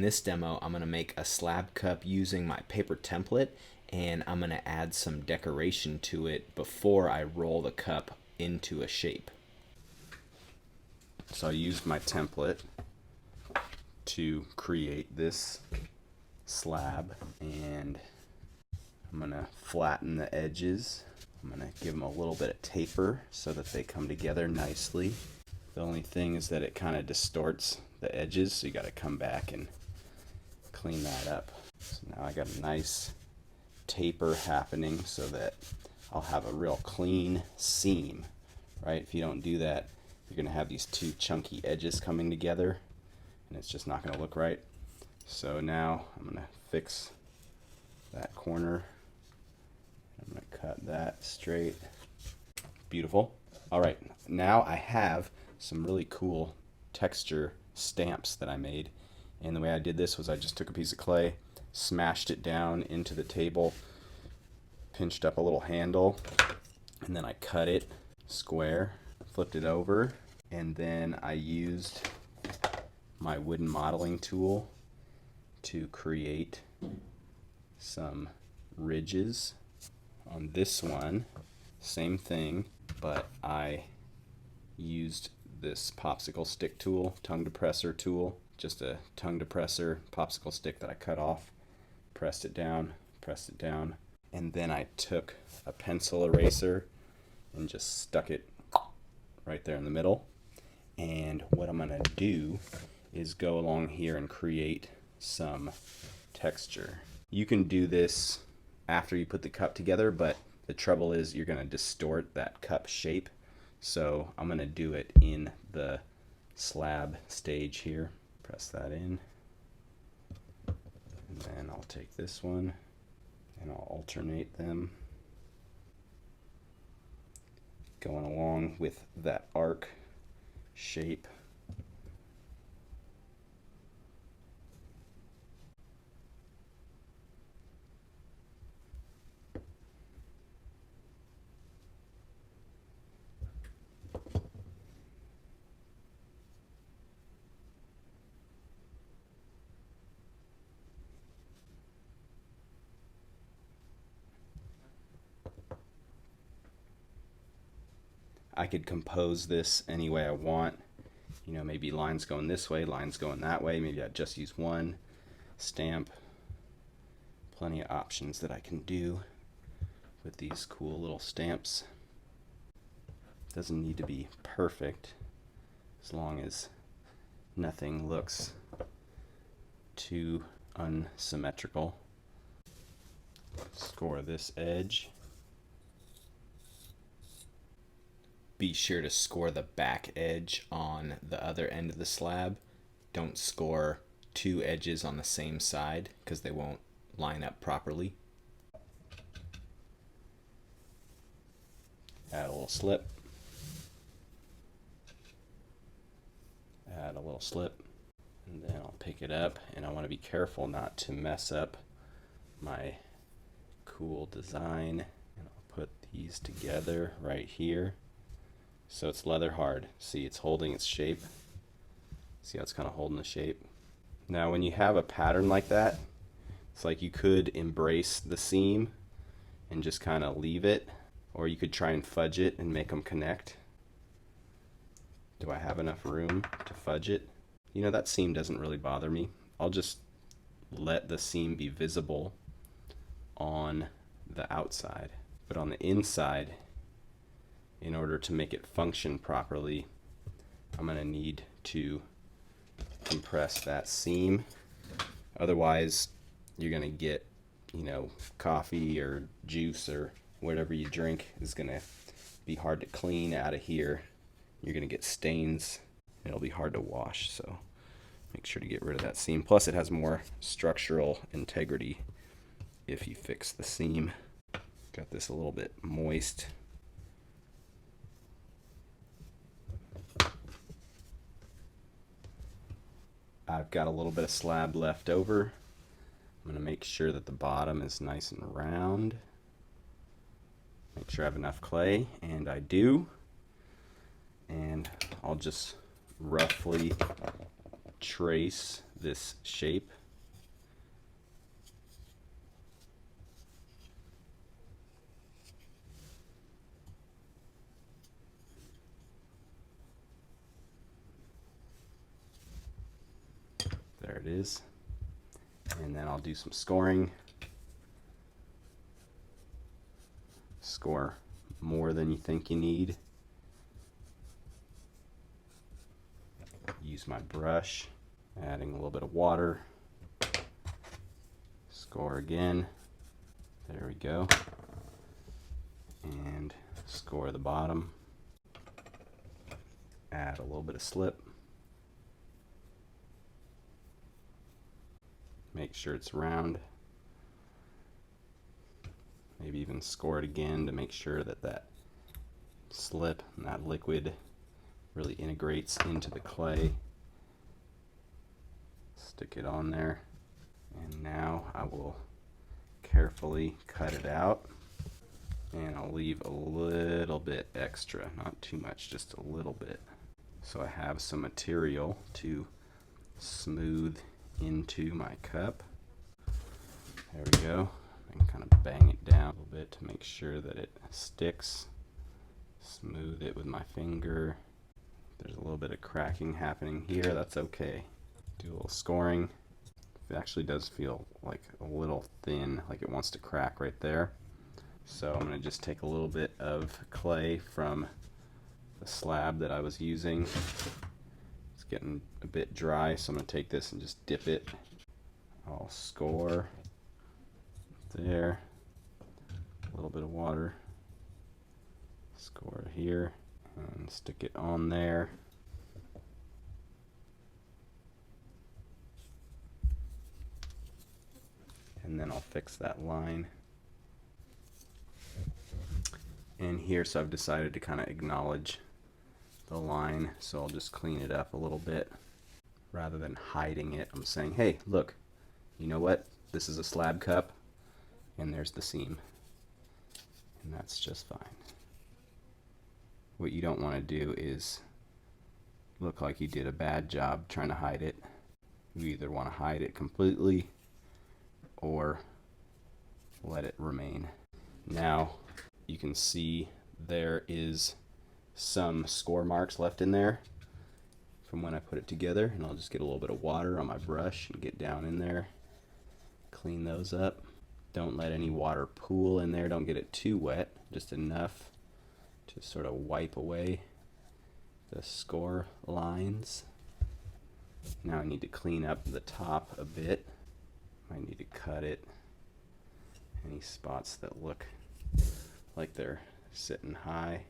In this demo, I'm going to make a slab cup using my paper template, and I'm going to add some decoration to it before I roll the cup into a shape. So I used my template to create this slab, and I'm going to flatten the edges. I'm going to give them a little bit of taper so that they come together nicely. The only thing is that it kind of distorts the edges, so you got to come back and clean that up. So now I got a nice taper happening so that I'll have a real clean seam, right? If you don't do that, you're going to have these two chunky edges coming together, and it's just not going to look right. So now I'm going to fix that corner. I'm going to cut that straight. Beautiful. All right, now I have some really cool texture stamps that I made. And the way I did this was I just took a piece of clay, smashed it down into the table, pinched up a little handle, and then I cut it square, flipped it over, and then I used my wooden modeling tool to create some ridges. On this one, same thing, but I used this popsicle stick tool, tongue depressor tool, just a tongue depressor popsicle stick that I cut off, pressed it down, and then I took a pencil eraser and just stuck it right there in the middle. And what I'm gonna do is go along here and create some texture. You can do this after you put the cup together, but the trouble is you're gonna distort that cup shape. So I'm gonna do it in the slab stage here. Press that in, and then I'll take this one and I'll alternate them, going along with that arc shape. I could compose this any way I want. You know, maybe lines going this way, lines going that way. Maybe I just use one stamp. Plenty of options that I can do with these cool little stamps. Doesn't need to be perfect, as long as nothing looks too unsymmetrical. Score this edge. Be sure to score the back edge on the other end of the slab. Don't score two edges on the same side because they won't line up properly. Add a little slip. Add a little slip. And then I'll pick it up, and I want to be careful not to mess up my cool design. And I'll put these together right here. So it's leather hard. See, it's holding its shape. See how it's kind of holding the shape? Now when you have a pattern like that, it's like you could embrace the seam and just kind of leave it, or you could try and fudge it and make them connect. Do I have enough room to fudge it? You know, that seam doesn't really bother me. I'll just let the seam be visible on the outside. But on the inside, in order to make it function properly, I'm going to need to compress that seam. Otherwise, you're going to get, you know, coffee or juice or whatever you drink is going to be hard to clean out of here. You're going to get stains. It'll be hard to wash, so make sure to get rid of that seam. Plus, it has more structural integrity if you fix the seam. Got this a little bit moist. I've got a little bit of slab left over. I'm going to make sure that the bottom is nice and round. Make sure I have enough clay, and I do. And I'll just roughly trace this shape. There it is. And then I'll do some scoring. Score more than you think you need. Use my brush, adding a little bit of water. Score again. There we go. And score the bottom. Add a little bit of slip. Make sure it's round. Maybe even score it again to make sure that that slip and that liquid really integrates into the clay. Stick it on there. And now I will carefully cut it out. And I'll leave a little bit extra, not too much, just a little bit. So I have some material to smooth into my cup. There we go. I can kind of bang it down a little bit to make sure that it sticks. Smooth it with my finger. There's a little bit of cracking happening here, that's okay. Do a little scoring. It actually does feel like a little thin, like it wants to crack right there. So I'm going to just take a little bit of clay from the slab that I was using. It's getting a bit dry, so I'm going to take this and just dip it. I'll score there. A little bit of water. Score here and stick it on there. And then I'll fix that line. And here, so I've decided to kind of acknowledge the line, so I'll just clean it up a little bit. Rather than hiding it, I'm saying, hey, look, you know what? This is a slab cup, and there's the seam. And that's just fine. What you don't want to do is look like you did a bad job trying to hide it. You either want to hide it completely or let it remain. Now you can see there is some score marks left in there from when I put it together, and I'll just get a little bit of water on my brush and get down in there, clean those up. Don't let any water pool in there, don't get it too wet, just enough to sort of wipe away the score lines. Now I need to clean up the top a bit. I need to cut it. Any spots that look like they're sitting high.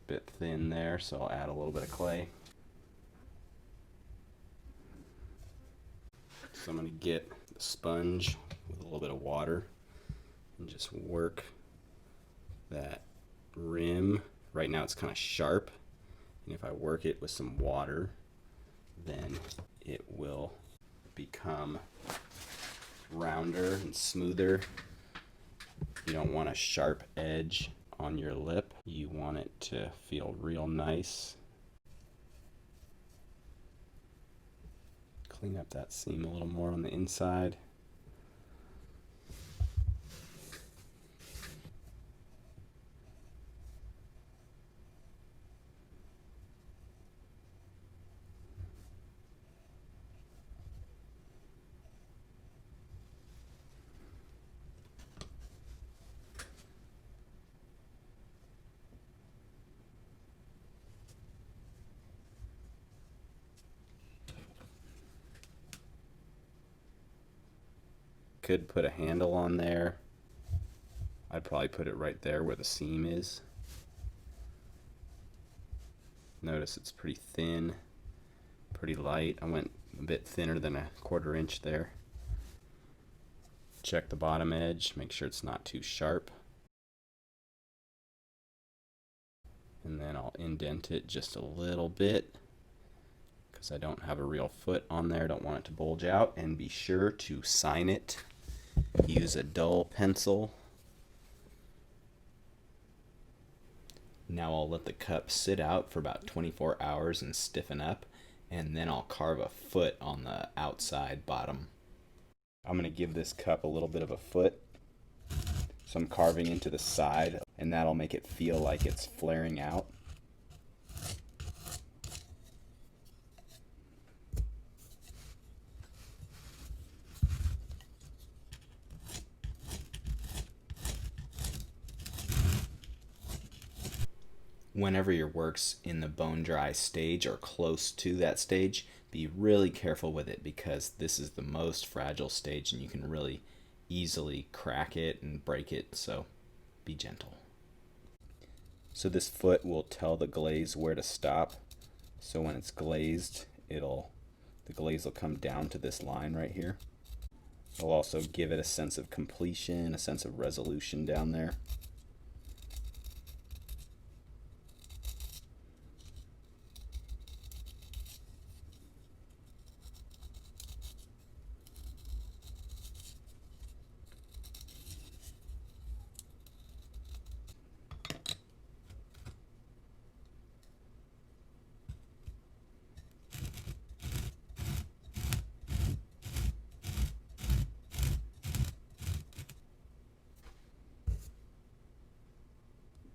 Bit thin there, so I'll add a little bit of clay. So I'm going to get the sponge with a little bit of water and just work that rim. Right now it's kind of sharp, and if I work it with some water, then it will become rounder and smoother. You don't want a sharp edge on your lip. You want it to feel real nice. Clean up that seam a little more on the inside. Could put a handle on there. I'd probably put it right there where the seam is. Notice it's pretty thin, pretty light. I went a bit thinner than a 1/4 inch there. Check the bottom edge, make sure it's not too sharp. And then I'll indent it just a little bit because I don't have a real foot on there. Don't want it to bulge out. And be sure to sign it. Use a dull pencil. Now I'll let the cup sit out for about 24 hours and stiffen up, and then I'll carve a foot on the outside bottom. I'm going to give this cup a little bit of a foot. So I'm carving into the side, and that'll make it feel like it's flaring out. Whenever your work's in the bone dry stage or close to that stage, be really careful with it because this is the most fragile stage and you can really easily crack it and break it, so be gentle. So this foot will tell the glaze where to stop. So when it's glazed, the glaze will come down to this line right here. It'll also give it a sense of completion, a sense of resolution down there.